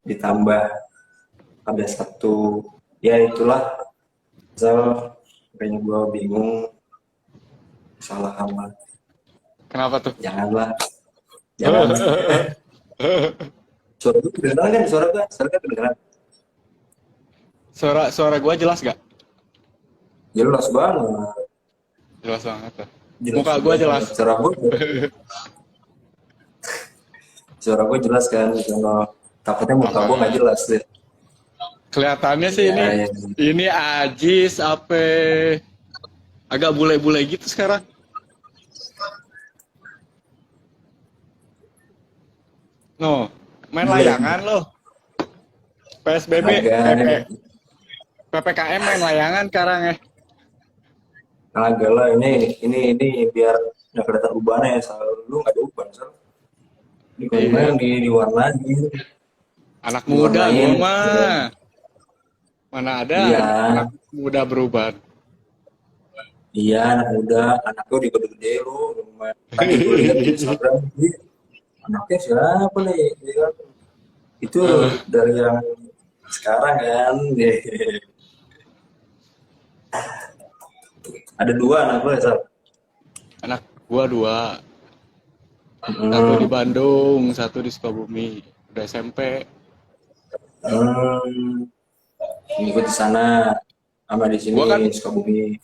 ditambah ada satu, ya itulah, misal kayaknya gue bingung, salah amat, Kenapa tuh? janganlah, jangan. Suara gue kedengeran kan, suara gue kedengeran, Suara suara gua jelas gak? jelas banget, Jelas banget tuh. jelas Muka gua jelas. banget, suara gue jelas kan, kalau takutnya muka gue nggak Apa? jelas deh. Kelihatannya sih Iya, ya. ini Ajis apa agak bule-bule gitu sekarang. No, main Bule, layangan loh. PSBB, agak, PPKM main layangan sekarang ya. agak lah, ini biar nggak kelihatan ubannya ya, selalu nggak ada uban, so. Ini kalau di mana Iya, diwarnain, anak muda gua diwarnain, mah. Mana ada iya, anak muda berubah. iya, anak muda, anak gue di gede-gede lu. Tadi gue lihat di Instagram, "Ih, anaknya siapa nih?" Dia kan, itu dari yang sekarang kan. Ada dua anak gue, Sal. Anak gua dua, satu di Hmm, Bandung, satu di Sukabumi. Udah SMP. hmm, ngikut di sana sama di sini Gua kan Sukabumi.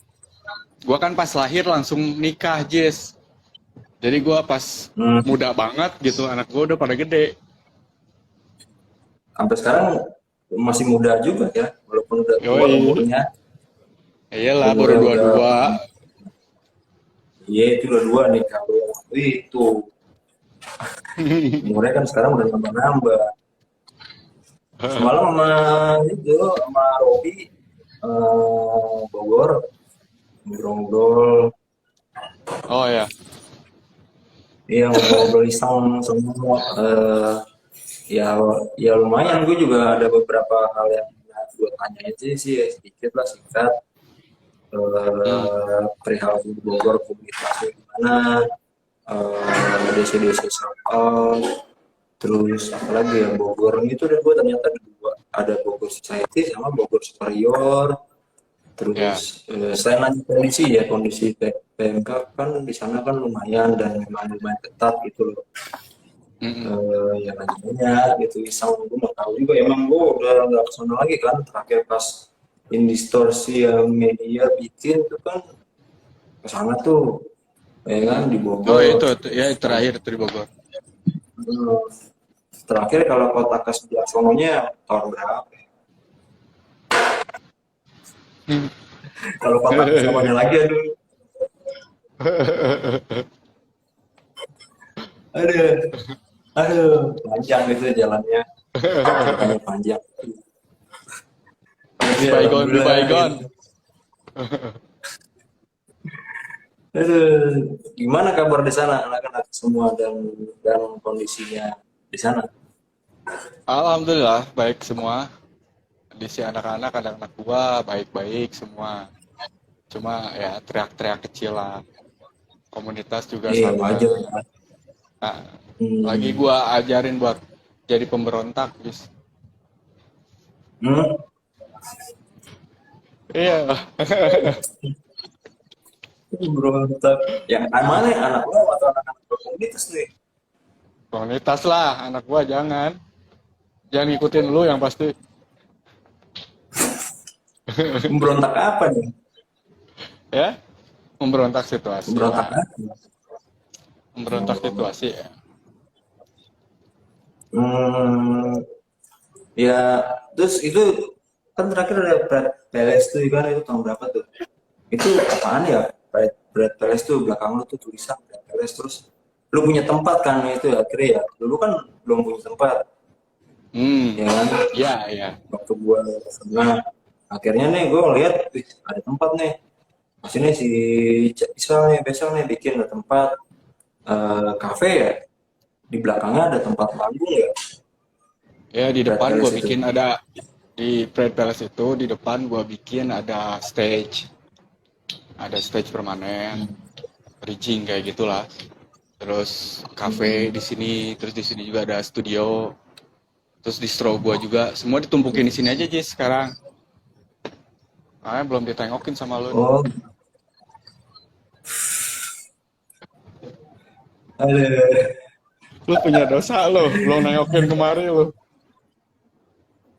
gua kan pas lahir langsung nikah, Jess. Jadi gua pas Hmm, muda banget gitu, anak gua udah pada gede. sampai sekarang masih muda juga ya, walaupun udah tua Yoi. umurnya. Iyalah baru Umurnya udah, dua-dua. iya itu udah dua nih kalau itu umurnya kan sekarang udah nambah-nambah. Semalam sama itu sama Robi, Bogor, ngobrol-ngobrol, Oh ya. iya ngobrol iseng semua. Ya, ya lumayan, gue juga ada beberapa hal yang gue tanya aja sih, ya, sedikit lah singkat. Hmm. Perihal di Bogor komunitasnya gimana, desa-desa soal, terus apalagi ya Bogor itu, dan gue ternyata ada dua, ada Bogor Society sama Bogor Superior. Ya. Terus selain nanya kondisi ya, kondisi PMK kan di sana kan lumayan dan memang lumayan ketat gitu loh. Mm-mm. Ya nanya gitu, iseng gue mau tahu juga, emang gue udah nggak kesana lagi kan, terakhir pas Indistorsi yang media bikin itu kan kesana tuh, ya kan, Mm-mm. di Oh Bogor. itu ya terakhir itu di Bogor. Hmm, terakhir kalau kota ke sebelah sononya tahun berapa ya? Hmm. Kalau kota ke sononya lagi, aduh, aduh, aduh, panjang gitu jalannya, ceritanya panjang. Di Tapi Baygon, di alhamdulillah Baygon. gitu. Aduh, gimana kabar di sana anak-anak semua, dan kondisinya di sana? Alhamdulillah baik semua. Di si anak-anak, anak-anak gua baik-baik semua. Cuma ya teriak-teriak kecil lah. Komunitas juga Iya wajar sama. ya. Nah, lagi Hmm. gua ajarin buat jadi pemberontak, bis. Hmm. Iya. Berontak. Yang mana ya, anak lo atau anak-anak komunitas nih? Komunitas lah, anak gua jangan. Jangan ngikutin lu yang pasti. Memberontak apa nih? Ya, memberontak situasi Memberontak lah. apa? Memberontak Oh. situasi ya. Hmm. Ya, terus itu kan terakhir ada Brad Peles tuh kan, itu tahun berapa tuh? Itu apaan ya? Brad Peles tuh belakang lu tuh tulisan Brad Peles, terus lu punya tempat kan itu ya, akhirnya ya. Dulu kan belum punya tempat, Hmm, ya kan? ya, ya. Waktu gua kesana, akhirnya nih gua ngeliat, wih, ada tempat nih. Maksudnya si Isal nih besok nih bikin ada tempat, kafe ya, di belakangnya ada tempat manggung ya, Ya di Brad depan gua Peles itu. bikin ada di Pride Palace itu di depan gua bikin ada stage permanen, rigging kayak gitulah. Terus cafe Hmm. di sini, terus di sini juga ada studio. terus distro gua juga semua ditumpukin di sini aja Jis sekarang. Belum ditengokin sama lu nih. Oh, ada. Lu punya dosa lo, belum nengokin kemari lo.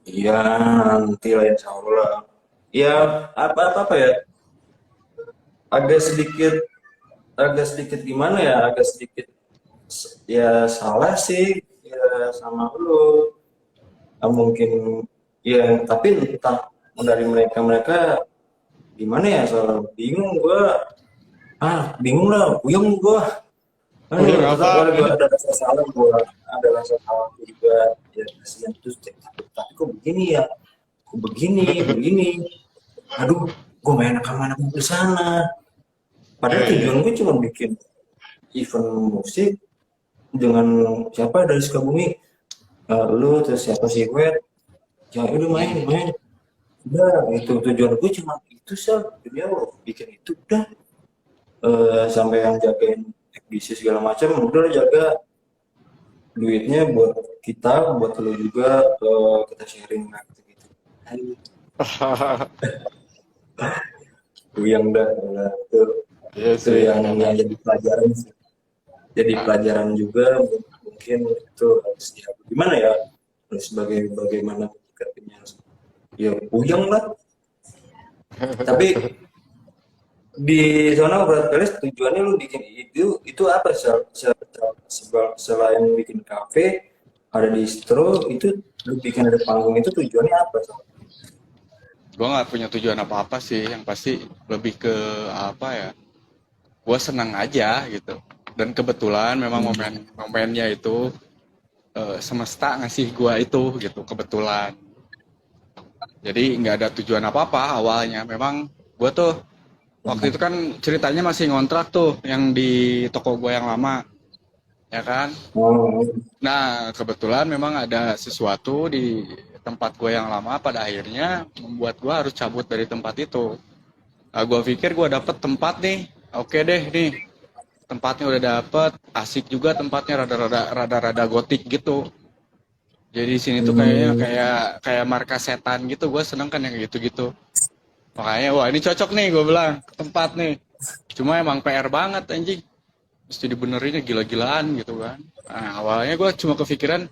Iya, nanti lah insya Allah. Ya, apa ya? Agak sedikit, agak sedikit gimana ya? Agak sedikit, ya salah sih. Ya sama lu. Mungkin, ya tapi entah dari mereka gimana ya? Soal bingung gua. Bingung lah, puyeng gua. Oh ya Tetap apa gua nih? ada rasa salah gua, ada rasa salah gua juga. Ya kasihan terus, tapi kok begini ya? Kok begini? Aduh, gue main anak mobil sana. Padahal Iya, iya. tujuan gue cuma bikin event musik dengan siapa dari Sukabumi. Lu terus siapa sih gue? Ya udah Hmm. main. Udah, itu tujuan gue cuma itu sih. Dia bikin itu udah. Sampai yang jagain ekbisi segala macam, udah jaga duitnya buat kita, buat lu juga, kita sharing lah gitu. Yang dah, Iya itu sih, yang kadang. jadi pelajaran sih. Jadi Ah, pelajaran juga mungkin itu harus ya gimana ya, harus bagaimana menyikapinya, ya puyeng lah. Tapi di zona berat Pelis tujuannya lu bikin itu apa selain bikin kafe ada distro itu, lu bikin ada panggung itu tujuannya apa Sal? gue nggak punya tujuan apa-apa sih. Yang pasti lebih ke apa ya? Gue senang aja gitu. Dan kebetulan memang Hmm. momennya itu semesta ngasih gue itu gitu kebetulan. Jadi nggak ada tujuan apa-apa awalnya. Memang gue tuh waktu itu kan ceritanya masih ngontrak tuh yang di toko gue yang lama, ya kan? Oh, Nah, kebetulan memang ada sesuatu di tempat gue yang lama pada akhirnya membuat gue harus cabut dari tempat itu. Nah, gue pikir gue dapet tempat nih, oke deh nih, tempatnya udah dapet, asik juga tempatnya rada-rada gotik gitu. Jadi di sini tuh kayaknya hmm. kayak kayak markas setan gitu, gue seneng kan yang gitu-gitu. Makanya wah ini cocok nih gue bilang tempat nih. Cuma emang PR banget anjing. Mesti dibenerinnya gila-gilaan gitu kan. Nah, awalnya gue cuma kepikiran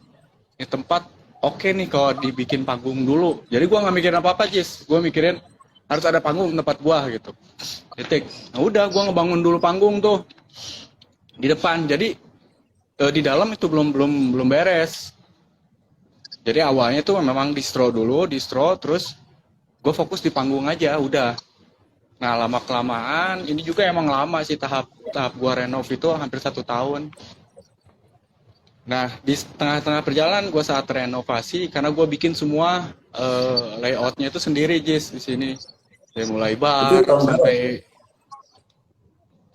ini tempat oke nih kalau dibikin panggung dulu. Jadi gue nggak mikirin apa-apa, Jis. Gue mikirin harus ada panggung tempat gue gitu. Titik. Nah udah gue ngebangun dulu panggung tuh di depan. Jadi di dalam itu belum beres. Jadi awalnya tuh memang distro dulu, distro terus gue fokus di panggung aja udah. Nah lama kelamaan ini juga emang lama sih tahap tahap gue renov itu hampir 1 tahun. Nah, di tengah-tengah perjalanan gue saat renovasi, karena gue bikin semua layoutnya itu sendiri, Jis, di ssini. Dari mulai Itu bar tahun berapa? sampai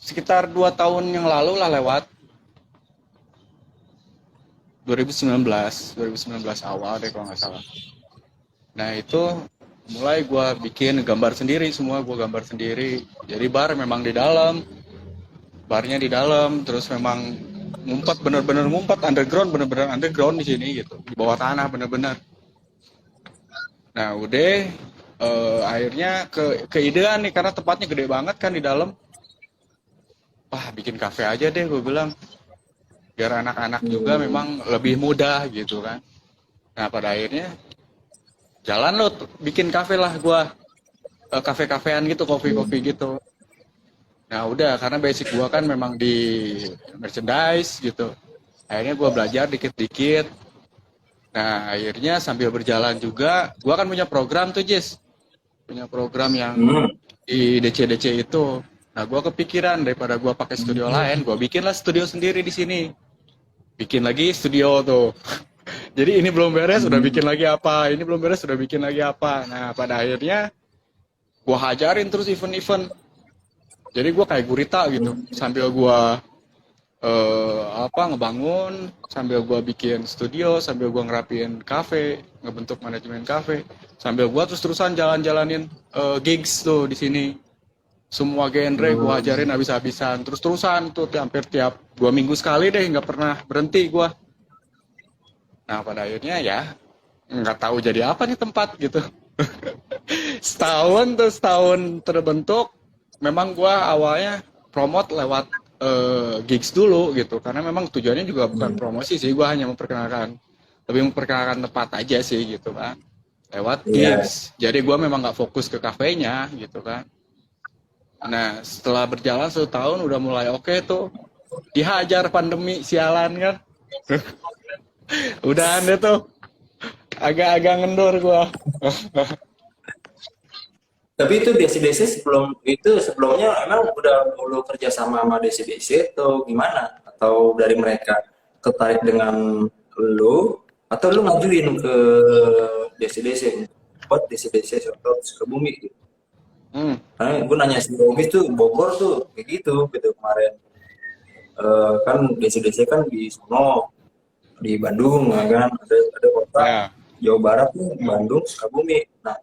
sekitar 2 tahun yang lalu lah lewat 2019 awal deh kalau nggak salah. Nah itu mulai gue bikin gambar sendiri, semua gue gambar sendiri. Jadi bar memang di dalam, barnya di dalam, terus memang ngumpet bener-bener ngumpet underground, bener-bener underground di sini gitu, di bawah tanah bener-bener. Nah, udah akhirnya keidean nih karena tempatnya gede banget kan di dalam. Wah, bikin kafe aja deh gue bilang. Biar anak-anak juga Hmm. memang lebih mudah gitu kan. Nah, pada akhirnya jalan lo bikin kafe lah gue. Kafe-kafean gitu, kopi-kopi gitu. Nah, udah karena basic gue kan memang di merchandise gitu. Akhirnya gue belajar dikit-dikit. Nah, akhirnya sambil berjalan juga, gue kan punya program tuh, Jis. Punya program yang Hmm. di DC-DC itu. Nah, gue kepikiran daripada gue pakai studio lain, gue bikinlah studio sendiri di sini. Bikin lagi studio tuh. Jadi ini belum beres, udah Hmm. bikin lagi apa. Ini belum beres, udah bikin lagi apa. Nah, pada akhirnya gue hajarin terus event-event. Jadi gue kayak gurita gitu. Sambil gue ngebangun, sambil gue bikin studio, sambil gue ngerapiin kafe, ngebentuk manajemen kafe, sambil gue terus-terusan jalan-jalanin gigs tuh di sini. Semua genre gue Hmm. ajarin habis-habisan terus-terusan tuh hampir tiap 2 minggu sekali deh nggak pernah berhenti gue. Nah pada akhirnya ya nggak tahu jadi apa nih tempat gitu. Setahun terbentuk. Memang gua awalnya promote lewat gigs dulu gitu, karena memang tujuannya juga bukan Hmm. promosi sih, gua hanya lebih memperkenalkan tempat aja sih gitu kan, lewat Iya. gigs. Jadi gua memang nggak fokus ke kafenya gitu kan. Nah setelah berjalan 1 tahun udah mulai oke tuh, dihajar pandemi sialan kan. Udahan deh tuh, agak-agak ngendur gua. Tapi itu DC-DC sebelumnya emang udah dulu kerja sama DC-DC atau gimana? Atau dari mereka tertarik dengan lu atau lu ngajuin ke DC-DC buat DC-DC atau Sukabumi gitu? Hmm, Karena gue nanya si Romi tuh Bogor tuh kayak gitu kemarin. Kan DC-DC kan di sono di Bandung ya kan ada kota ya. Jawa Barat tuh Bandung Sukabumi. Nah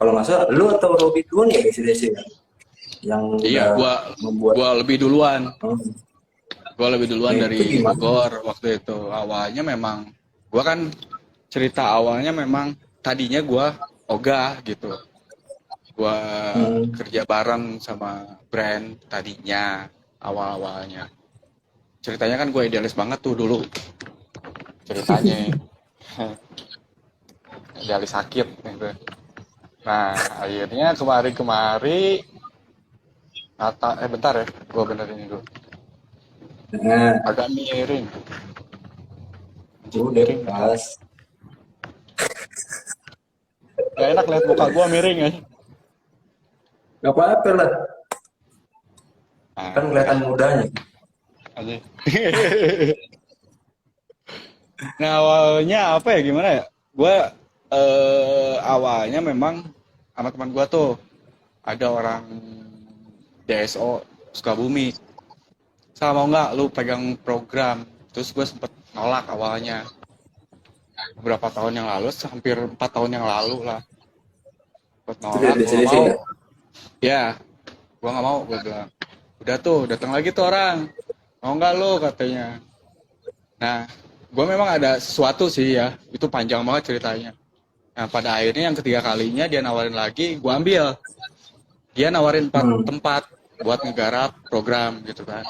kalau nggak salah lu atau Robi duluan ya DC-DC kan yang Iya, udah gua membuat. gua lebih duluan. Hmm. Gua lebih duluan Nah itu dari gimana? Bogor waktu itu. Awalnya memang gua kan cerita awalnya memang tadinya gua ogah gitu. Gua Hmm. kerja bareng sama brand tadinya awal-awalnya. Ceritanya kan gue idealis banget tuh dulu ceritanya. Idealis sakit gitu. Nah, akhirnya kemari-kemari bentar ya, gua benerin ini dulu. Nah Agak miring. Anjing udah miring nih. pas Gak enak lihat muka gua miring ya. nggak apa-apa lah kan Nah, kelihatan mudanya. aja. Nah, awalnya apa ya gimana ya? Gua awalnya memang sama teman gua tuh ada orang DSO Sukabumi. Sama mau nggak lu pegang program? Terus gue sempet nolak awalnya. Beberapa tahun yang lalu, hampir 4 tahun yang lalu lah. Sempet Itu dari nolak, gue nggak DC-DC mau. ya. Ya, gue nggak mau, gue bilang. Udah tuh, datang lagi tuh orang. Mau nggak lu katanya. Nah, gue memang ada sesuatu sih ya. Itu panjang banget ceritanya. Nah, pada akhirnya yang ketiga kalinya dia nawarin lagi, gue ambil. Dia nawarin Hmm. tempat buat ngegarap program gitu kan.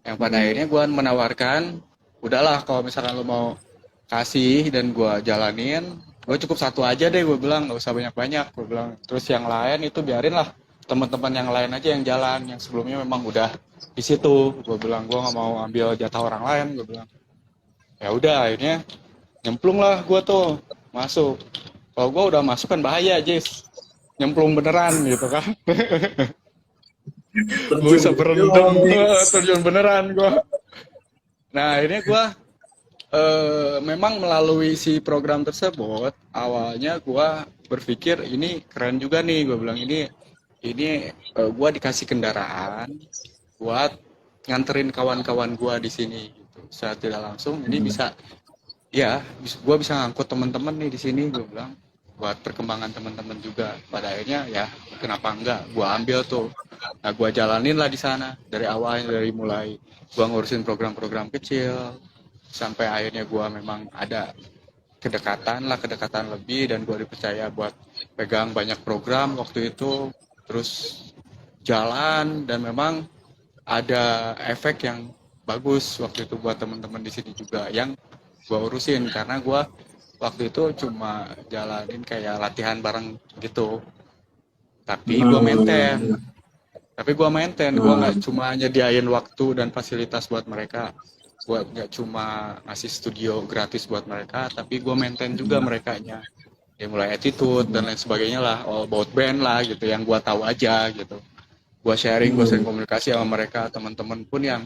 Yang pada Hmm. akhirnya gue menawarkan, udahlah kalau misalkan lo mau kasih dan gue jalanin, gue cukup satu aja deh, gue bilang nggak usah banyak-banyak, gue bilang. Terus yang lain itu biarin lah teman-teman yang lain aja yang jalan, yang sebelumnya memang udah di situ, gue bilang gue nggak mau ambil jatah orang lain, gue bilang. Ya udah akhirnya nyemplung lah gue tuh masuk. Kalau gue udah masuk kan bahaya, Jis, nyemplung beneran gitu kan. Gue Terjun bisa gitu berendam, terjun beneran gue. Nah akhirnya gue memang melalui si program tersebut awalnya gue berpikir ini keren juga nih, gue bilang ini gue dikasih kendaraan buat nganterin kawan-kawan gue di sini gitu. Secara tidak langsung ini Hmm. bisa, ya gue bisa ngangkut teman-teman nih di sini, gue bilang, buat perkembangan teman-teman juga. Pada akhirnya ya kenapa enggak gue ambil tuh. Nah gue jalanin lah di sana dari awalnya, dari mulai gue ngurusin program-program kecil sampai akhirnya gue memang ada kedekatan lebih dan gue dipercaya buat pegang banyak program waktu itu. Terus jalan dan memang ada efek yang bagus waktu itu buat teman-teman di sini juga yang gue urusin, karena gue waktu itu cuma jalanin kayak latihan bareng gitu, tapi gue maintain Hmm. gue Hmm. nggak cuma nyediain waktu dan fasilitas buat mereka, gue nggak cuma ngasih studio gratis buat mereka, tapi gue maintain juga merekanya, ya mulai attitude dan lain sebagainya lah, all about band lah gitu yang gue tahu aja gitu. Gue sering Hmm. komunikasi sama mereka, teman-teman pun yang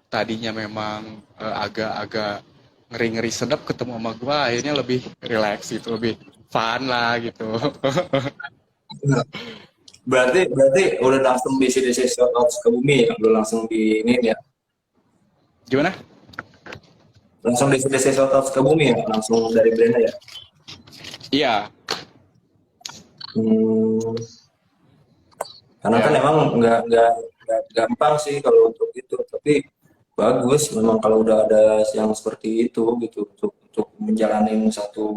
tadinya memang agak-agak ngeri-ngeri sedap ketemu sama gue, akhirnya lebih relax gitu, lebih fun lah gitu. Berarti berarti udah langsung di DC Shoutout ke bumi ya, udah langsung di ini ya, Gimana? langsung di DC Shoutout ke bumi ya, langsung dari brand ya. Iya, Hmm. Karena kan ya. emang nggak gampang sih kalau untuk itu, tapi bagus memang kalau udah ada yang seperti itu gitu untuk menjalani satu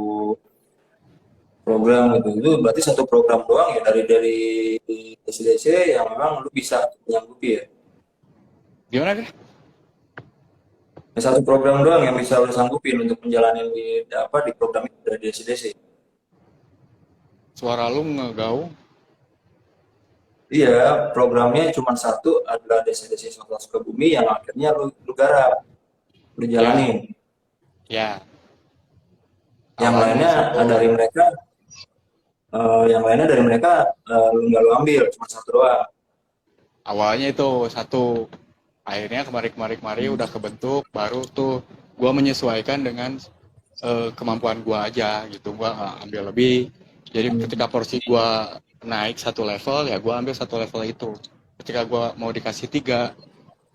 program gitu. Itu berarti satu program doang ya dari DC yang memang lu bisa nyanggupi ya. Gimana kan? Ya, satu program doang yang bisa lu sanggupin untuk menjalani di program itu dari DC. Suara lu ngegaung. Iya, programnya cuma satu adalah DC Solar Sukabumi yang akhirnya lu garap, lu Ya, jalanin. ya. Yang Awalnya lainnya dari situ. dari mereka, lu nggak lu ambil, cuma satu doang. Awalnya itu satu. Akhirnya kemari udah kebentuk, baru tuh gua menyesuaikan dengan kemampuan gua aja gitu. Gua nggak ambil lebih. Jadi ketika porsi gua naik satu level, ya gua ambil satu level itu. Ketika gua mau dikasih tiga,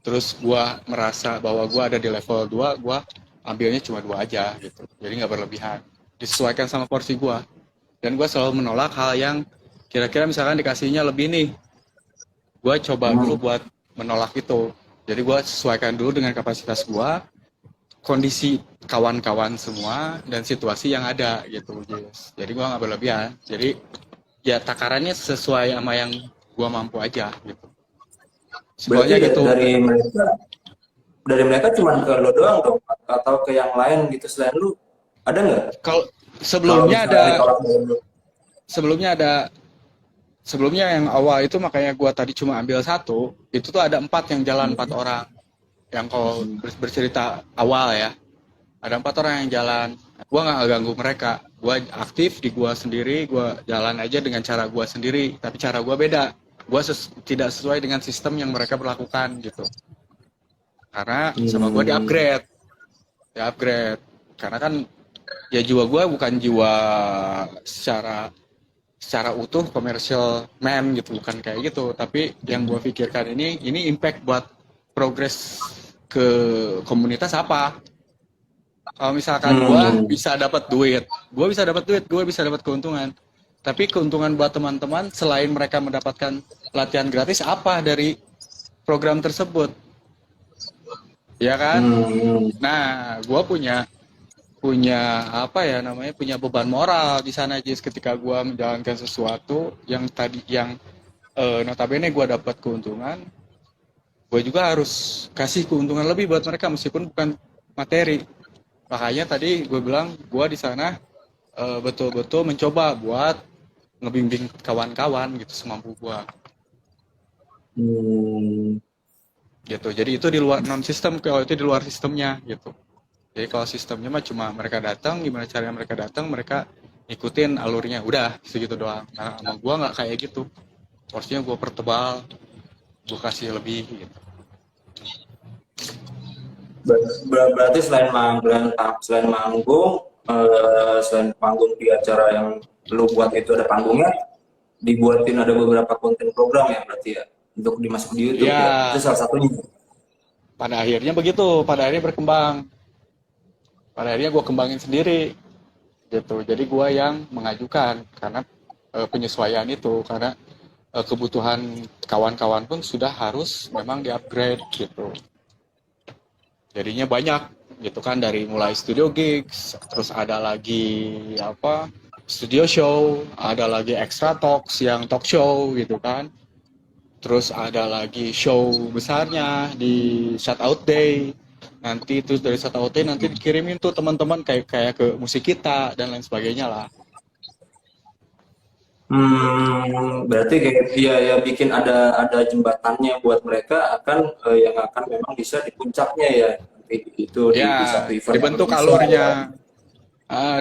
terus gua merasa bahwa gua ada di level 2, gua ambilnya cuma dua aja gitu. Jadi nggak berlebihan. Disesuaikan sama porsi gua. Dan gua selalu menolak hal yang kira-kira misalkan dikasihnya lebih nih, gue coba dulu Hmm. buat menolak itu. Jadi gue sesuaikan dulu dengan kapasitas gue, kondisi kawan-kawan semua, dan situasi yang ada gitu. Yes. Jadi gue nggak berlebihan. Jadi ya takarannya sesuai sama yang gue mampu aja gitu. Berarti Simpelnya gitu. dari mereka cuma ke lo doang dong, atau ke yang lain gitu selain lu, ada nggak? Kalau Kalau sebelumnya ada, misalnya ditolak dari lu. sebelumnya ada, sebelumnya yang awal itu makanya gue tadi cuma ambil satu, itu tuh ada empat yang jalan, empat orang. Yang kalau bercerita awal ya, ada empat orang yang jalan. Gue nggak ganggu mereka, gue aktif di gue sendiri, gue jalan aja dengan cara gue sendiri, tapi cara gue beda. Gue tidak sesuai dengan sistem yang mereka berlakukan gitu, karena sama gue Hmm. di upgrade karena kan ya jiwa gue bukan jiwa secara secara utuh commercial man gitu, bukan kayak gitu, tapi yang gue pikirkan ini impact buat progres ke komunitas apa. Kalau misalkan Hmm. gue bisa dapat duit, gue bisa dapat keuntungan. Tapi keuntungan buat teman-teman selain mereka mendapatkan pelatihan gratis apa dari program tersebut, ya kan? Hmm. Nah, gue punya punya apa ya namanya, punya beban moral di sana Jis, ketika gue menjalankan sesuatu yang tadi yang notabene gue dapat keuntungan, gue juga harus kasih keuntungan lebih buat mereka meskipun bukan materi. Makanya tadi gue bilang gue di sana betul-betul mencoba buat ngebimbing kawan-kawan gitu semampu gue Hmm. gitu. Jadi itu di luar non sistem, kalau itu di luar sistemnya gitu. Jadi kalau sistemnya mah cuma mereka datang, gimana caranya mereka datang, mereka ikutin alurnya, udah segitu doang. Nah sama gue nggak kayak gitu, porsinya gue pertebal, gue kasih lebih gitu. Berarti selain manggung, selain panggung di acara yang lu buat itu ada panggungnya, dibuatin ada beberapa konten program ya berarti ya untuk dimasuk di YouTube ya. Itu Ya salah satunya. pada akhirnya begitu, pada akhirnya berkembang, pada akhirnya gue kembangin sendiri gitu. Jadi gue yang mengajukan karena penyesuaian itu, karena kebutuhan kawan-kawan pun sudah harus memang di-upgrade gitu. Jadinya banyak gitu kan, dari mulai studio gigs, terus ada lagi apa, studio show, ada lagi extra talks yang talk show gitu kan. Terus ada lagi show besarnya di Shoutout Day. Nanti terus dari Shoutout Day nanti dikirimin tuh teman-teman kayak kayak ke musik kita dan lain sebagainya lah. Berarti kayak dia ya bikin ada jembatannya buat mereka akan yang akan memang bisa di puncaknya ya nanti itu di satu Ya, event yang dibentuk bisa ya. alurnya.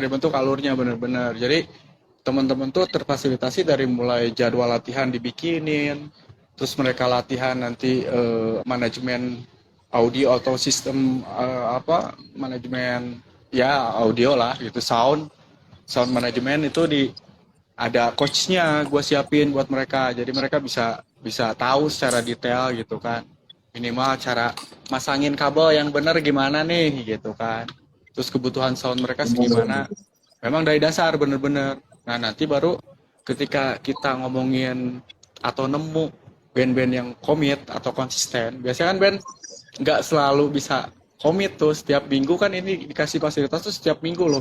Dibentuk alurnya bener-bener. Jadi teman-teman tuh terfasilitasi dari mulai jadwal latihan dibikinin, terus mereka latihan nanti manajemen audio atau sistem apa, manajemen ya audio lah gitu, sound manajemen itu di ada coachnya gue siapin buat mereka, jadi mereka bisa bisa tahu secara detail gitu kan, minimal cara masangin kabel yang bener gimana nih gitu kan, terus kebutuhan sound mereka segimana, memang dari dasar bener-bener. Nah nanti baru ketika kita ngomongin atau nemu band-band yang komit atau konsisten, biasanya kan band nggak selalu bisa komit tuh setiap minggu kan, ini dikasih fasilitas tuh setiap minggu loh.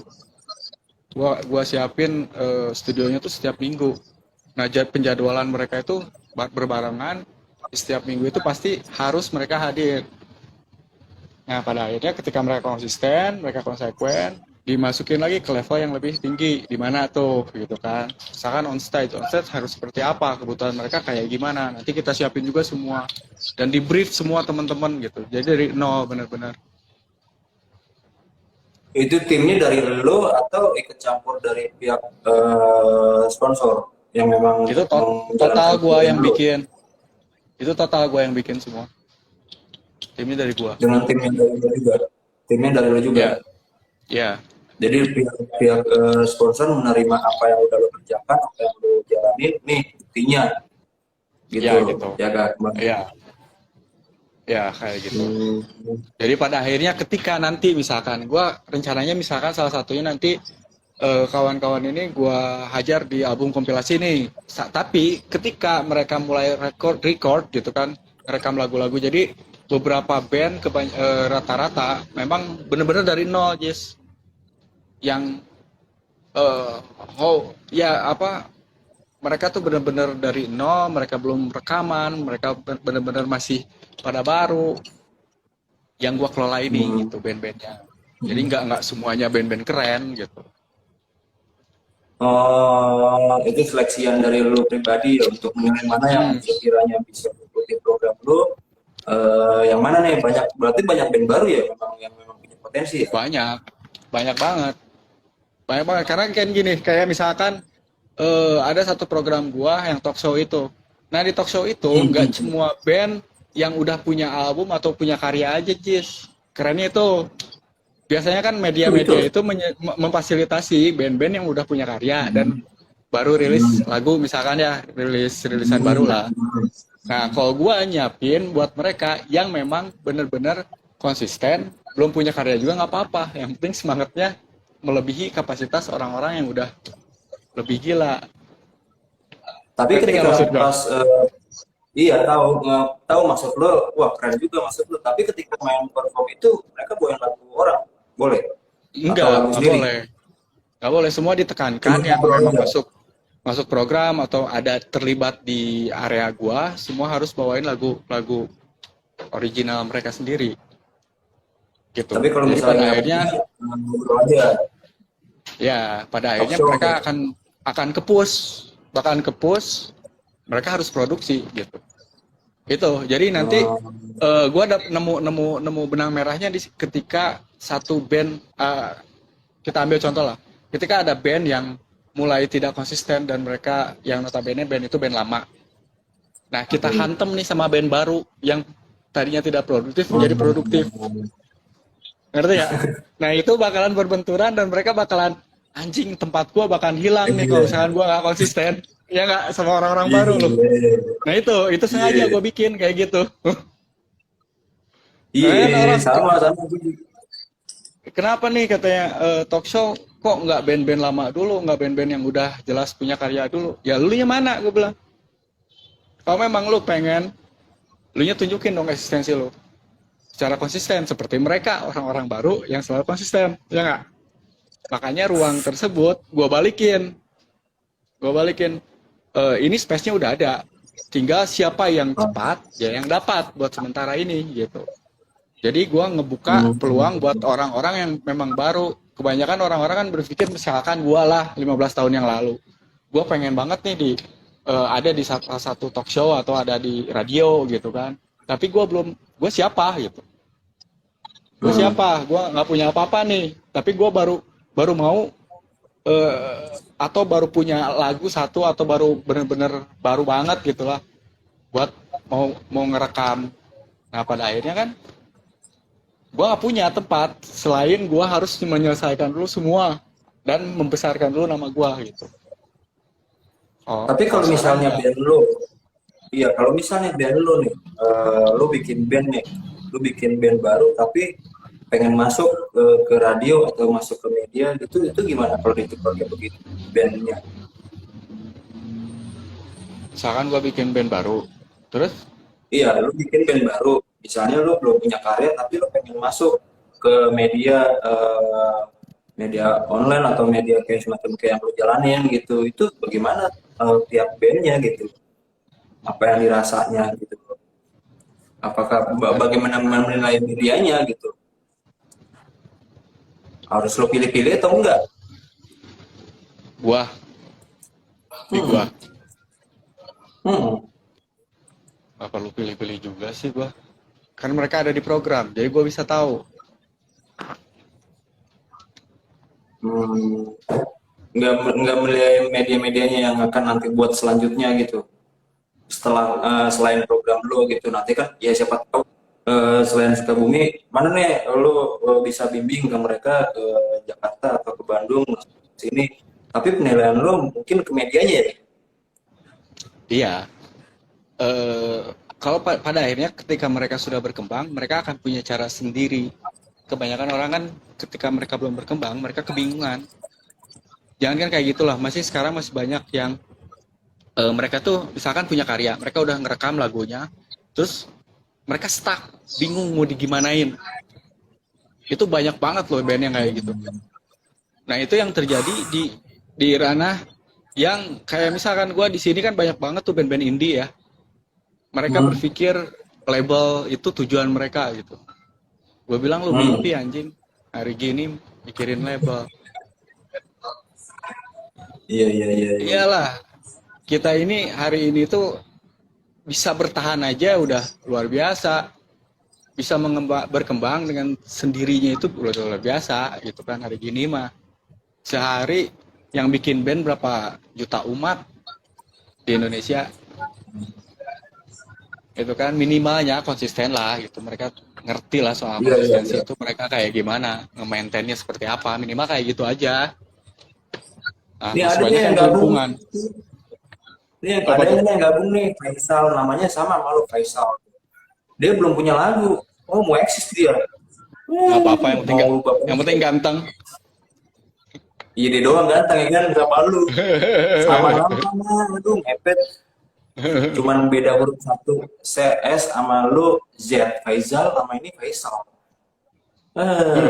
Gua siapin studionya tuh setiap minggu. Nah, penjadwalan mereka itu berbarengan. Setiap minggu itu pasti harus mereka hadir. Nah, pada akhirnya ketika mereka konsisten, mereka konsekuen, dimasukin lagi ke level yang lebih tinggi. Di mana tuh, gitu kan. Misalkan on stage harus seperti apa, kebutuhan mereka kayak gimana. Nanti kita siapin juga semua. Dan di brief semua teman-teman gitu. Jadi dari nol benar-benar. Itu timnya dari lo atau ikut campur dari pihak sponsor yang memang Itu total menjalankan gua program yang lo bikin. Itu total gua yang bikin semua. Timnya dari gua. dengan tim yang dari lo juga? Timnya dari lo juga. Ya, ya, Jadi pihak sponsor menerima apa yang udah lo kerjakan, apa yang lo jalanin, nih buktinya ya gitu, gitu. ya kan? Ya, ya kayak gitu. Hmm. Jadi pada akhirnya ketika nanti misalkan gua rencananya misalkan salah satunya nanti kawan-kawan ini gua hajar di album kompilasi nih. Tapi ketika mereka mulai record gitu kan, rekam lagu-lagu. Jadi beberapa band rata-rata memang bener-bener dari nol, Jis. Yang eh ya apa mereka tuh bener-bener dari nol, mereka belum rekaman, mereka bener-bener masih pada baru. Yang gua kelola ini Hmm. gitu band-bandnya. Jadi nggak semuanya band-band keren gitu. Oh, itu seleksian dari lo pribadi ya, untuk menilai mana yang Hmm, sekiranya bisa mengikuti program lo. Yang mana nih, berarti banyak band baru ya memang yang memang punya potensi ya. banyak, banyak banget, banyak banget. Karena kan gini, kayak misalkan ada satu program gua yang talk show itu. Nah di talk show itu Hmm, nggak hmm, hmm. semua band yang udah punya album atau punya karya aja, Jis. Kerennya itu biasanya kan Itu. media-media itu memfasilitasi band-band yang udah punya karya dan Hmm, baru rilis hmm, lagu misalkan ya rilisan baru hmm, lah. hmm. Nah, kalau gue nyiapin buat mereka yang memang bener-bener konsisten, belum punya karya juga nggak apa-apa. Yang penting semangatnya melebihi kapasitas orang-orang yang udah lebih gila. Tapi Ngerti nggak ketika maksud gue? pas iya tahu tahu maksud lo, wah keren juga maksud lo. Tapi ketika main perform itu mereka bawain lagu orang, boleh? Atau lagu Nggak sendiri? boleh. Nggak boleh. Semua Cuma ditekankan yang ngobrol memang aja. masuk masuk program atau ada terlibat di area gua, semua harus bawain lagu-lagu original mereka sendiri. Gitu. Tapi kalau Jadi pada misalnya akhirnya begini, ngobrol aja, ya, pada talk akhirnya show mereka gitu. akan bakalan kepus, mereka harus produksi gitu. Itu. Jadi nanti Hmm, gua nemu benang merahnya ketika satu band kita ambil contoh lah. Ketika ada band yang mulai tidak konsisten dan mereka yang notabene band itu band lama. Nah, kita hantem nih sama band baru yang tadinya tidak produktif menjadi produktif. hmm. Ngerti ya? Nah, itu bakalan berbenturan dan mereka bakalan anjing tempat gua bakalan hilang nih kalau Iya, misalkan gua nggak konsisten. Ya nggak sama orang-orang iya, baru loh. iya, Nah, itu sengaja iya, gue bikin kayak gitu. iya, Nah, kan iya, orang sama, sama. kenapa nih katanya talk show kok nggak band-band lama dulu, nggak band-band yang udah jelas punya karya dulu. Ya lu nya mana gue bilang. Kalau memang lu pengen, lu nya tunjukin dong eksistensi lu secara konsisten seperti mereka orang-orang baru yang selalu konsisten, ya nggak? Makanya ruang tersebut gue balikin ini space-nya udah ada, tinggal siapa yang cepat ya yang dapat buat sementara ini gitu. Jadi gue ngebuka peluang buat Hmm. orang-orang yang memang baru. Kebanyakan orang-orang kan berpikir misalkan gue lah 15 tahun yang lalu gue pengen banget nih ada di salah satu talk show atau ada di radio gitu kan, tapi gue siapa gitu, gue Hmm. siapa, gue nggak punya apa-apa nih, tapi gue baru baru mau atau baru punya lagu satu atau baru bener-bener baru banget gitulah buat mau ngerekam. Nah pada akhirnya kan gue nggak punya tempat selain gue harus menyelesaikan dulu semua dan membesarkan dulu nama gue gitu. Oh, Tapi kalau kalau sekarang misalnya enggak. band lo, iya kalau misalnya band lo nih, lo bikin band nih, lo bikin band baru tapi pengen masuk ke radio atau masuk ke media gitu, itu gimana kalau ditukar kayak begitu bandnya? Misalkan gue bikin band baru, terus Iya, lo bikin band baru, misalnya lo belum punya karya tapi lo pengen masuk ke media media online atau media kayak semacam kayak yang lo jalanin gitu, itu bagaimana tiap bandnya gitu, apa yang dirasanya gitu, apakah bagaimana menilai medianya gitu, harus lo pilih-pilih atau enggak? Gua, di Hmm. gua, Hmm. gak perlu pilih-pilih juga sih gua. Kan mereka ada di program, jadi gua bisa tahu. Hmm. Nggak melihat media-medianya yang akan nanti buat selanjutnya gitu, setelah selain program lo gitu, nanti kan ya siapa tahu selain Sukabumi mana nih lo bisa bimbing ke mereka ke Jakarta atau ke Bandung sini, tapi penilaian lo mungkin ke medianya ya. Iya. eh Kalau pada akhirnya ketika mereka sudah berkembang, mereka akan punya cara sendiri. Kebanyakan orang kan ketika mereka belum berkembang, mereka kebingungan. Jangan kan kayak gitulah. Masih sekarang masih banyak yang mereka tuh misalkan punya karya, mereka udah ngerekam lagunya, terus mereka stuck, bingung mau digimanain. Itu banyak banget loh band yang kayak gitu. Nah itu yang terjadi di ranah yang kayak misalkan gue di sini kan banyak banget tuh band-band indie ya. Mereka Hmm. berpikir label itu tujuan mereka gitu. Gue bilang lu Hmm. mimpi anjing. Hari gini mikirin label. Iya, iya, iya, iya, iya. Iyalah, kita ini hari ini tuh bisa bertahan aja udah luar biasa. Bisa berkembang dengan sendirinya itu udah luar biasa gitu kan hari gini mah. Sehari yang bikin band berapa juta umat di Indonesia itu kan minimalnya konsisten lah gitu, mereka ngerti lah soal Iya, iya, konsistensi iya. itu mereka kayak gimana nge-maintainnya seperti apa, minimal kayak gitu aja. Nah Ini masih ada nih banyak yang yang gabung. kelimpungan. Ini Apa ada tuh? yang gabung nih, Faisal, namanya sama malu Faisal. Dia belum punya lagu. Oh, mau eksis dia. Nggak apa-apa, yang penting Mau lupa yang penting konsep. ganteng. Iya dia doang ganteng ya kan, sama lu. Sama lama, aduh mepet. Cuman beda huruf satu, CS sama lu Z. Faisal sama ini Faisal.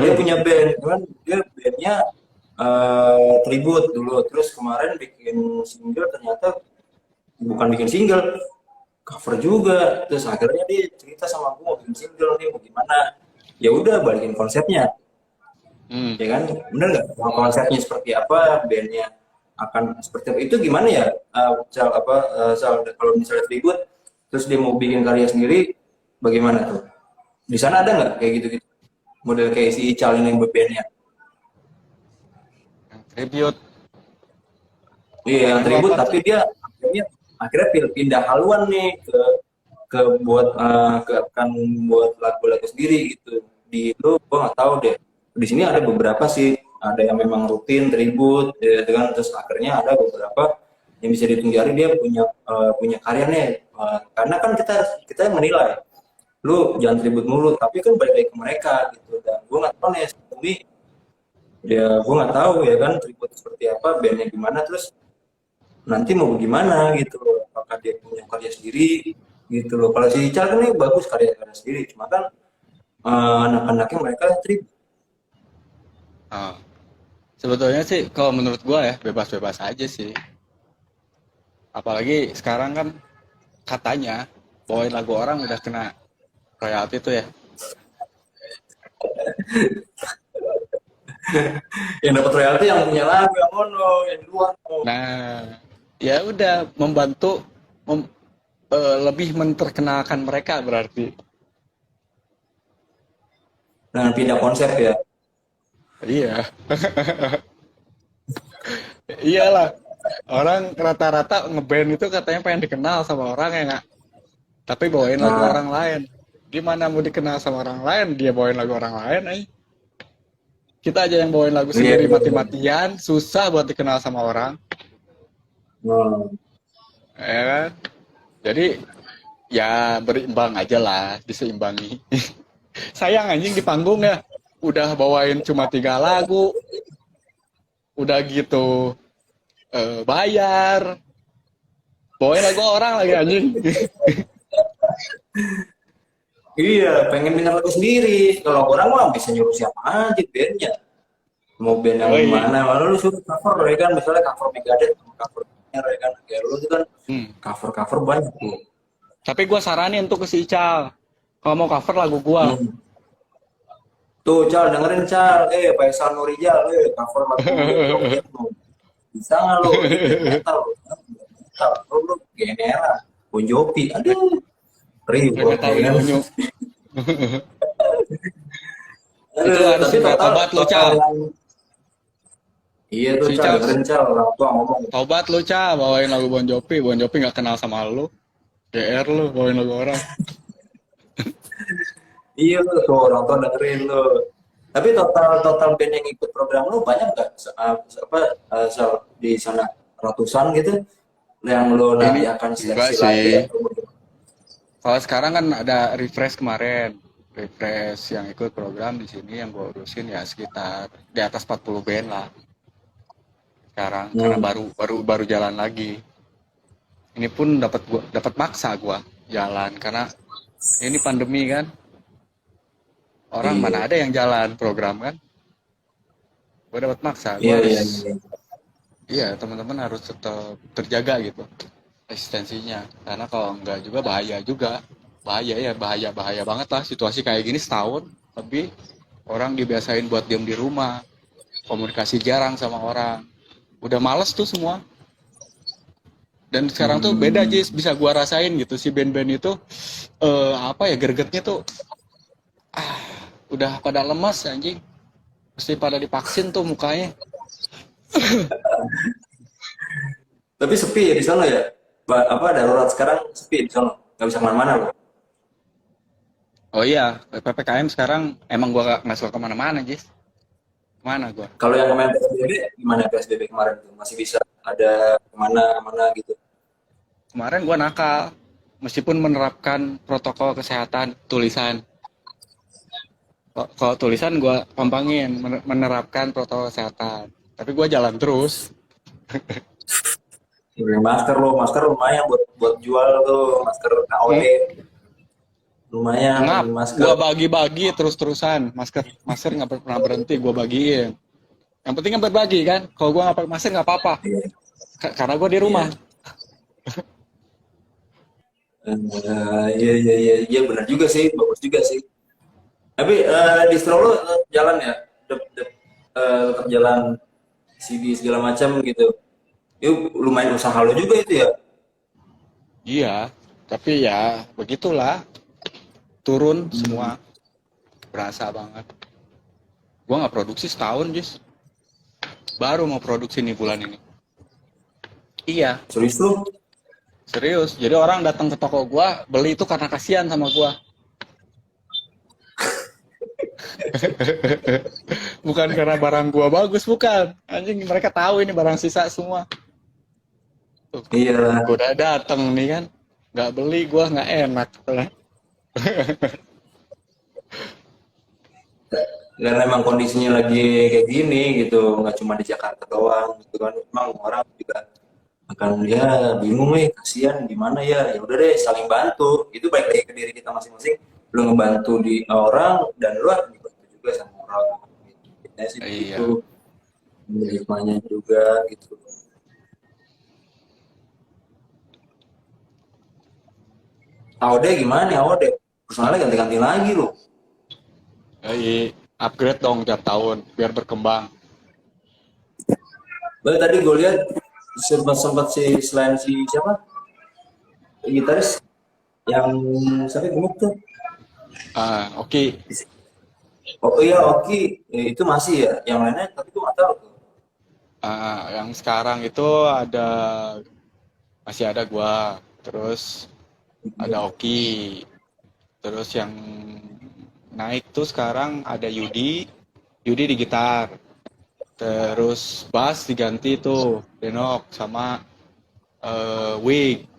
Dia punya band, kan dia bandnya tribute dulu. Terus kemarin bikin single, ternyata bukan bikin single, cover juga. Terus akhirnya dia cerita sama gue mau bikin single nih, mau gimana? Ya udah balikin konsepnya, Hmm. ya kan? Bener nggak? Mau konsepnya seperti apa, bandnya akan seperti apa? Itu gimana ya? Kalau misalnya tribute, terus dia mau bikin karya sendiri, bagaimana tuh? Di sana ada nggak kayak gitu-gitu? Model kayak si Ical ini yang bandnya. Yang tribute. Iya, yang Lagu tribute, apa tuh? tapi dia akhirnya pindah haluan nih ke buat ke akan buat lagu-lagu sendiri gitu. Di itu gua nggak tahu deh. Di sini ada beberapa sih, ada yang memang rutin tribut ya kan, terus akhirnya ada beberapa yang bisa dihitung jari dia punya karyanya. Karena kan kita yang menilai, lu jangan tribut mulu, tapi kan balik lagi ke mereka gitu. Dan gua nggak tahu nih ini, ya gua nggak tahu ya kan tribut seperti apa, bandnya gimana, terus nanti mau gimana gitu loh, apakah dia punya karya sendiri gitu loh. Kalau si Ical kan ini bagus karya-karya sendiri, cuma kan anak-anaknya mereka trip. Ah, sebetulnya sih kalau menurut gua ya bebas-bebas aja sih. Apalagi sekarang kan katanya bawain lagu orang udah kena royalti tuh ya. Yang dapat royalti yang punya lagu yang mono, yang di luar oh. Nah, ya udah membantu lebih menterkenalkan mereka berarti. Dengan pindah konsep ya. Iya, iyalah. Orang rata-rata ngeband itu katanya pengen dikenal sama orang ya nggak? Tapi bawain lagu Nah, orang lain. Gimana mau dikenal sama orang lain? Dia bawain lagu orang lain, Kita aja yang bawain lagu iya, sendiri iya, iya. mati-matian, susah buat dikenal sama orang, Nah, ya kan? Jadi ya berimbang aja lah, diseimbangi. Sayang anjing di panggung ya, udah bawain cuma 3 lagu, udah gitu bayar, bawain lagu orang lagi anjing. iya, pengen denger lagu sendiri. Kalau orang mah bisa nyuruh siapa aja bandnya. mau band yang Yoi. mana, malah lu suruh cover ya kan, misalnya cover Megadeth sama cover Nyer ya kan, kayak lu tuh kan Hmm. cover banyak tuh. Tapi gue saranin tuh ke si Ical. Kalau mau cover lagu gue. Hmm. Tuh Cal, dengerin Cal, Faisal Nurijal, cover lagu Dead Rocket lu, bisa nggak lu, ini death metal lu, metal lu genera Bon Jovi, aduh Mereka ribut tahu ya kan. unyu-unyu. Itu Aduh, harus tapi nggak total tobat lu, total Cal. yang iya tuh Si Cal, Cal, dengerin Cal, orang tua ngomong. tobat lu, Cal. Bawain lagu Bon Jovi. Bon Jovi nggak kenal sama lu. GR lu, bawain lagu orang. Iya tuh orang tua dengerin tuh. Tapi total total band yang ikut program lu banyak nggak? Apa di sana ratusan gitu yang lu Ini nantikan enggak seleksi lagi sih. atau Kalau sekarang kan ada refresh kemarin. Refresh yang ikut program di sini yang gue urusin ya sekitar di atas 40 band lah sekarang karena hmm. baru jalan lagi. Ini pun dapat maksa gua jalan karena ini pandemi kan. Orang mana Iya ada yang jalan program kan. Gua dapat maksa, iya gua iya. harus Iya. iya teman-teman harus tetap terjaga gitu eksistensinya. Karena kalau enggak juga bahaya juga. Bahaya ya, bahaya banget lah situasi kayak gini setahun lebih orang dibiasain buat diam di rumah, komunikasi jarang sama orang. Udah males tuh semua. Dan sekarang tuh beda aja Hmm. bisa gua rasain gitu si band-band itu apa ya gregetnya tuh udah pada lemas anjing mesti pada divaksin tuh mukanya. Tapi sepi ya di sana ya. Apa darurat sekarang sepi di sana. Nggak bisa kemana-mana loh. Oh iya PPKM sekarang emang gua nggak suka kemana-mana Jis. Kemana gua Kalau yang kemarin PSBB gimana PSBB kemarin tuh masih bisa ada kemana-mana gitu. kemarin gua nakal meskipun menerapkan protokol kesehatan tulisan. Kalau tulisan gua pampangin menerapkan protokol kesehatan tapi gua jalan terus. Beli masker lo, masker lumayan buat jual tuh, masker KOD Hmm, lumayan ngap beli masker. gua bagi-bagi terus-terusan masker masker nggak pernah berhenti gua bagiin. Yang penting kan berbagi kan. Kalau gua nggak pakai masker nggak apa-apa. Iya, Karena gua di rumah. iya. Iya, iya, iya, iya, benar juga sih, bagus juga sih. Tapi distro lo jalan ya, tetap jalan CD segala macam gitu. Itu lumayan usaha lo juga itu ya. Iya, tapi ya begitulah. Turun semua. Hmm. Berasa banget. Gua nggak produksi setahun, Jis. Baru mau produksi nih bulan ini. Iya, Serius tuh? serius. Jadi orang datang ke toko gua, beli itu karena kasihan sama gua. Bukan karena barang gua bagus, bukan. Anjing, mereka tahu ini barang sisa semua. Tuh, Iya. gua udah datang nih kan. Nggak beli gua nggak enak. Karena memang kondisinya lagi kayak gini gitu, nggak cuma di Jakarta doang gitu kan. Memang orang juga akan ya bingung nih, kasihan gimana ya. Ya udah deh, saling bantu. Itu baik lagi ke diri kita masing-masing. Lu ngebantu di orang dan lu akan dibantu juga sama orang. Gitu. Biasanya sih begitu. Iya. Hikmahnya juga gitu. AOD gimana nih AOD? Personalnya ganti-ganti lagi loh. Jadi upgrade dong tiap tahun biar berkembang. Baru tadi gue lihat sempat si selain si siapa gitaris yang siapa gemuk tuh. Ah, oke. Oh iya Oki. Itu masih ya. Yang lainnya tapi gue nggak tahu tuh. Yang sekarang itu ada masih ada gua, terus ada Oki, terus yang naik tuh sekarang ada Yudi, Yudi di gitar, terus bass diganti tuh Denok sama Wig.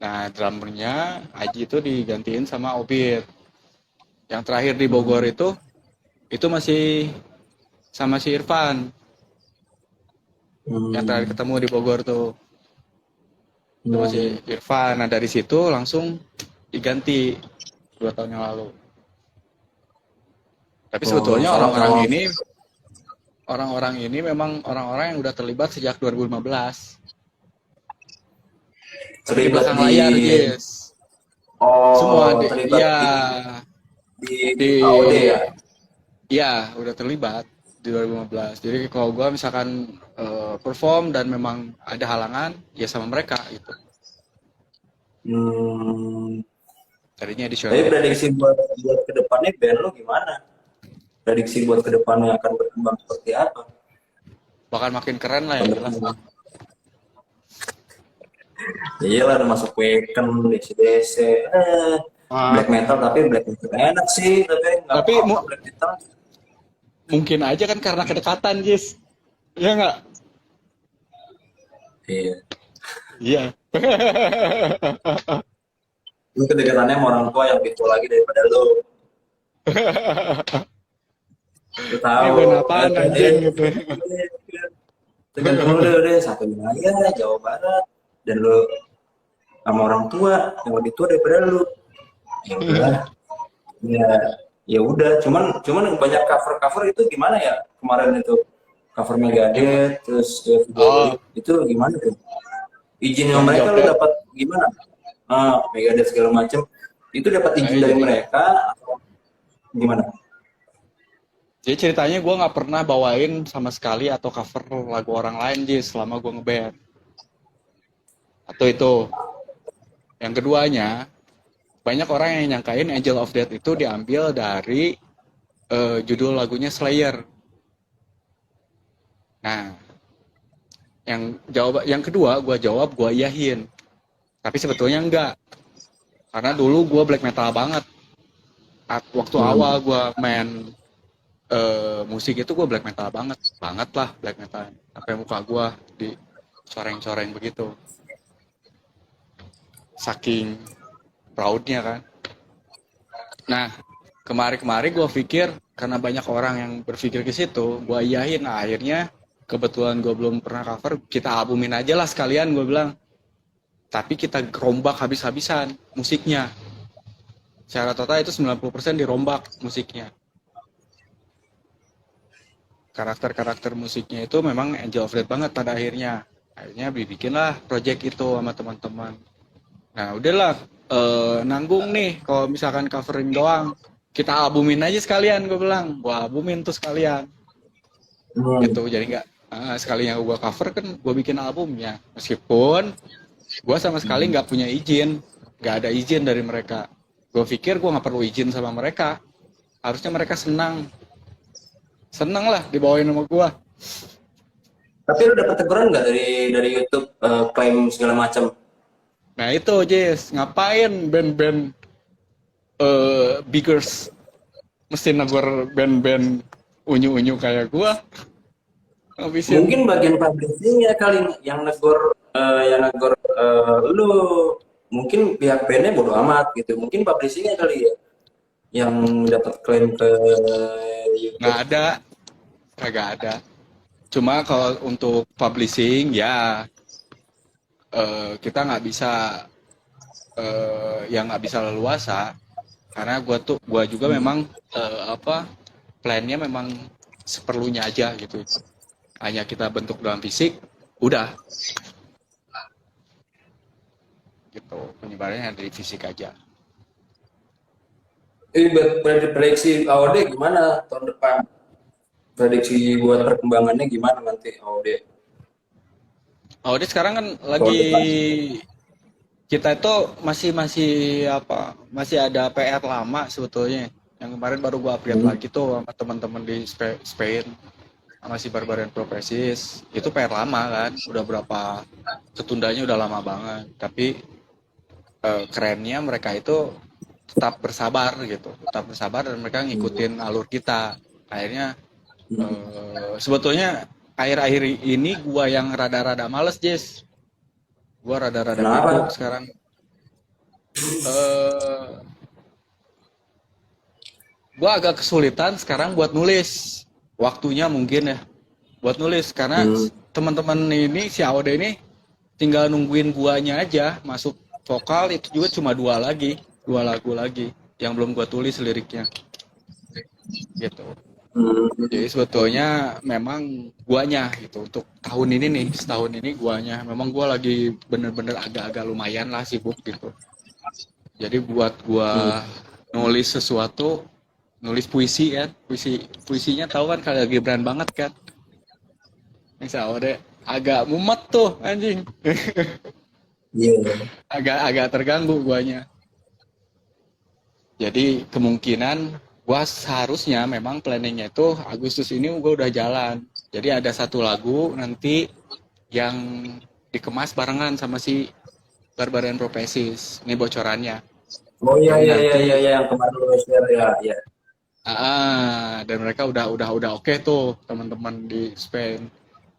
Nah drummernya Aji itu digantiin sama Obit. Yang terakhir di Bogor Hmm. itu masih sama si Irfan. Yang terakhir Hmm. ketemu di Bogor tuh itu masih Hmm. Irfan. Nah dari situ langsung diganti 2 tahun yang lalu. Tapi Oh, sebetulnya sama orang-orang sama. ini orang-orang ini memang orang-orang yang udah terlibat sejak 2015 tapi di Terlibat belakang di layar, Jess. Semua oh di, terlibat ya di di AOD ya. ya udah terlibat di 2015. Jadi kalau gua misalkan perform dan memang ada halangan, ya sama mereka gitu. Hmm, Tadinya tapi edisioner prediksi buat kedepannya band lo gimana? Prediksi buat kedepannya akan berkembang seperti apa? bakal makin keren lah yang jelas. Penerbangan. Iya lah, udah masuk Weekend, DC-DC, Ah, black metal, tapi black metal enak sih, tapi nggak tapi apa-apa black metal. mungkin aja kan karena kedekatan, Jis. Iya nggak? Iya. Iya. Lu kedekatannya sama orang tua yang lebih tua lagi daripada lu. Lu Ini tahu, band apaan anjing gitu. dengan dulu udah satu wilayah Jawa Barat, dan lu sama orang tua yang lebih tua daripada lu. Ya udah, ya ya udah. Cuman banyak cover itu gimana ya kemarin itu cover Yang Megadeth, terus oh, itu gimana tuh? Izinnya yang mereka lu Joket. dapat gimana? Megadeth segala macam itu dapat izin dari Jadi mereka atau gimana? jadi ceritanya gue nggak pernah bawain sama sekali atau cover lagu orang lain, Jis, selama gue ngeband. Atau itu. Yang keduanya, banyak orang yang nyangkain Angel of Death itu diambil dari judul lagunya Slayer. Nah, yang kedua gue jawab, gue iyahin. Tapi sebetulnya enggak. Karena dulu gue black metal banget. Waktu awal gue main musik itu gue black metal banget. Banget lah black metal. Sampai muka gue dicoreng-coreng begitu. Saking proudnya kan. Nah, kemarin gue pikir karena banyak orang yang berpikir ke situ, gue iyahin. Nah, akhirnya kebetulan gue belum pernah cover, kita albumin aja lah sekalian, gue bilang. Tapi kita rombak habis-habisan musiknya. Secara total itu 90% dirombak musiknya. Karakter-karakter musiknya itu memang Angel of Death banget pada akhirnya. Akhirnya bikinlah project itu sama teman-teman. Nah udahlah, nanggung nih kalau misalkan covering doang. Kita albumin aja sekalian, gue bilang. Gue albumin tuh sekalian. Gitu, jadi nggak sekalinya gue cover kan gue bikin albumnya. Meskipun gue sama sekali nggak punya izin, nggak ada izin dari mereka. Gue pikir gue nggak perlu izin sama mereka. Harusnya mereka senang lah dibawain sama gue. Tapi lu dapat teguran nggak dari YouTube, klaim segala macam? Nah itu Jess, ngapain band-band biggers mesti negor band-band unyu-unyu kayak gue ngabisin. Mungkin bagian publishingnya kali yang negor lu. Mungkin pihak bandnya bodo amat gitu. Mungkin publishingnya kali ya yang dapat klaim ke Nggak YouTube. ada, kagak ada. Cuma kalau untuk publishing ya kita nggak bisa yang nggak bisa leluasa karena gua juga memang plannya memang seperlunya aja gitu. Hanya kita bentuk dalam fisik, udah gitu. Penyebarannya dari fisik aja. Prediksi AOD gimana tahun depan? Prediksi buat perkembangannya gimana nanti AOD Oh, dia sekarang kan tahun lagi depan? kita itu masih ada PR lama sebetulnya. Yang kemarin baru gua upgrade Hmm. lagi tuh sama teman-teman di Spain sama si Barbarian Progressis. Itu PR lama kan, udah berapa ketundanya udah lama banget. Tapi kerennya mereka itu tetap bersabar gitu, tetap bersabar dan mereka ngikutin alur kita. Akhirnya sebetulnya akhir-akhir ini gua yang rada-rada males, Jess. Gua rada-rada bego Kenapa? sekarang. Eh, gua agak kesulitan sekarang buat nulis. Waktunya mungkin ya buat nulis karena Hmm. teman-teman ini si AOD ini tinggal nungguin guanya aja masuk vokal itu juga cuma dua lagu lagi yang belum gua tulis liriknya gitu. Jadi sebetulnya memang guanya gitu untuk tahun ini nih, setahun ini guanya memang gua lagi bener-bener agak-agak lumayan lah sibuk gitu. Jadi buat Hmm. gua nulis sesuatu, nulis puisi kan, puisinya tahu kan kayak Gibran banget kan. Misalnya deh agak mumet tuh anjing. Iya. Agak-agak terganggu guanya. Jadi kemungkinan gua seharusnya memang planningnya itu Agustus ini gua udah jalan. Jadi ada satu lagu nanti yang dikemas barengan sama si Barbarian Prophecies. Ini bocorannya. Oh iya Jadi iya iya nanti iya iya, yang kemarin lu share ya, ya. dan mereka udah oke tuh teman-teman di Spain.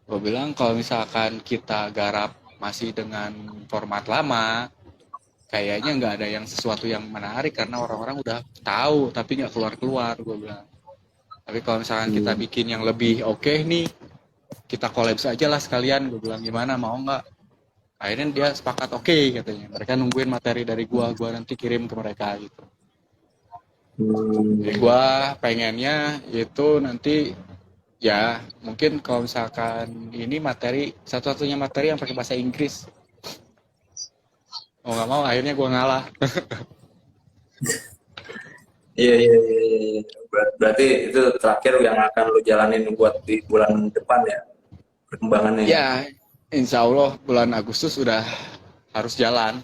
Gue bilang kalau misalkan kita garap masih dengan format lama, kayaknya nggak ada yang sesuatu yang menarik karena orang-orang udah tahu tapi nggak keluar-keluar, gue bilang. Tapi kalau misalkan kita Hmm. bikin yang lebih oke nih, kita collab aja lah sekalian, gue bilang gimana mau nggak? Akhirnya dia sepakat oke katanya. Mereka nungguin materi dari gua nanti kirim ke mereka gitu. Jadi Hmm. gua pengennya itu nanti ya mungkin kalau misalkan ini materi satu-satunya materi yang pakai bahasa Inggris. Mau nggak mau akhirnya gua ngalah. Iya iya iya iya, iya. Berarti itu terakhir yang akan lu jalanin buat di bulan depan ya, perkembangannya ya. Ya, insya Allah bulan Agustus udah harus jalan.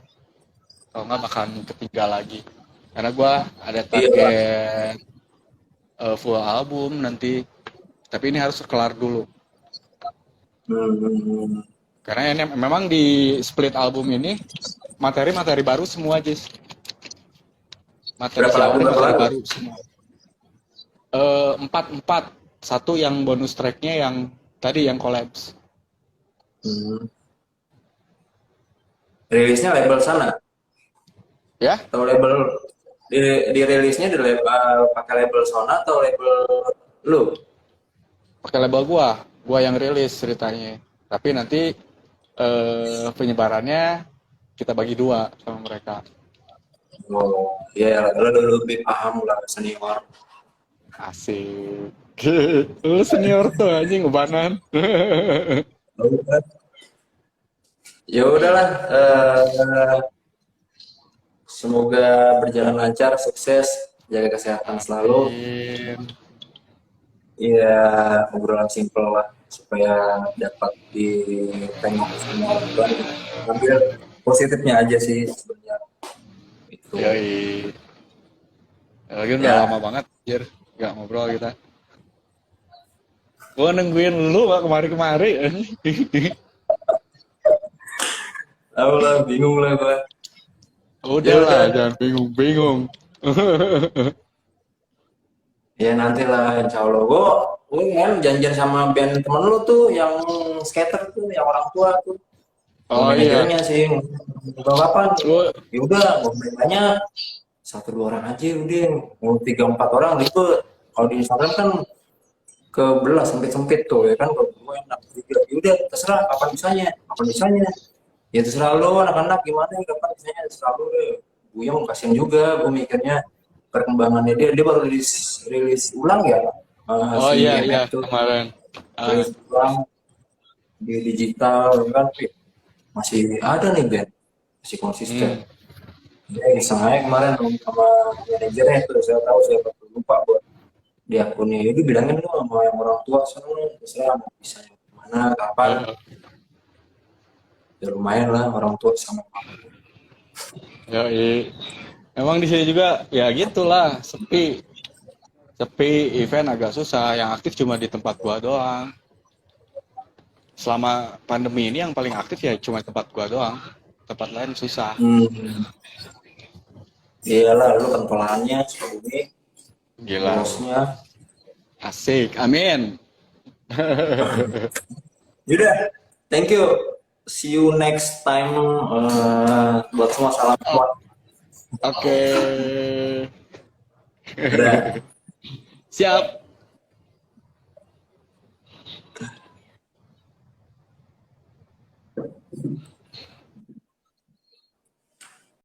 Kalau nggak bakalan ketiga lagi. Karena gua ada Iya lah. target full album nanti. Tapi ini harus kelar dulu. Hmm. Karena ini memang di split album ini materi-materi baru semua, Jis. Materi Berapa lagu siarannya berapa materi lagu? baru semua. Empat. Satu yang bonus tracknya yang tadi yang collapse. Hmm. Rilisnya label sana Ya, atau label di, dirilisnya di label pakai label Sona atau label lu? pakai label gua. Gua yang rilis ceritanya. Tapi nanti penyebarannya kita bagi dua sama mereka. Oh, iya, lu lebih paham lah senior. Asik. Lu senior tuh anjing ngebanan. Ya udahlah, semoga berjalan lancar, sukses, jaga kesehatan selalu. Amin. Iya, obrolan simpel lah supaya dapat ditengok sama orang tua. Ambil positifnya aja sih sebenarnya itu. Yoi. Lagi udah lama Ya, banget, anjir. Gak ngobrol kita. Gua nungguin lu gak kemari-kemari. tahu lah, bingung lah gua. Ya Udah lah, udah, jangan bingung-bingung. ya nanti lah, insya Allah. Gue kan janjian sama band temen lu tuh, yang skater tuh, yang orang tua tuh. Gue Oh iya, manajernya sih, mau kapan? gua Ya udah, mau banyak satu dua orang aja udah, mau tiga empat orang ribet. Kalau di Instagram kan kebelah sempit sempit tuh ya kan, kalau gue enak juga. Ya udah, terserah kapan bisanya. Ya terserah lo anak-anak gimana ya, kapan bisanya terserah lo deh. Gue yang kasihan juga, gue mikirnya perkembangannya dia baru rilis rilis ulang ya, oh si iya iya IMF tuh kemarin. Ah, rilis ulang di digital kan, masih ada nih band, masih konsisten. hmm. Ya, iseng aja kemarin sama manajernya tuh, saya tahu saya lupa buat di akunnya. Jadi bilangin lu sama yang orang tua sana, terserah mau bisa mana kapan. eh, Ya lumayan lah orang tua sama. Yoi. Emang di sini juga ya gitulah, sepi. Sepi, event agak susah. Yang aktif cuma di tempat gua doang. Selama pandemi ini yang paling aktif ya cuma tempat gua doang. Tempat lain susah. Hmm, iyalah lu pentolannya ini Gila. bosnya. Asik. Amin. Yaudah, thank you. See you next time. Buat semua salam Oh, kuat. oke. Udah. Siap.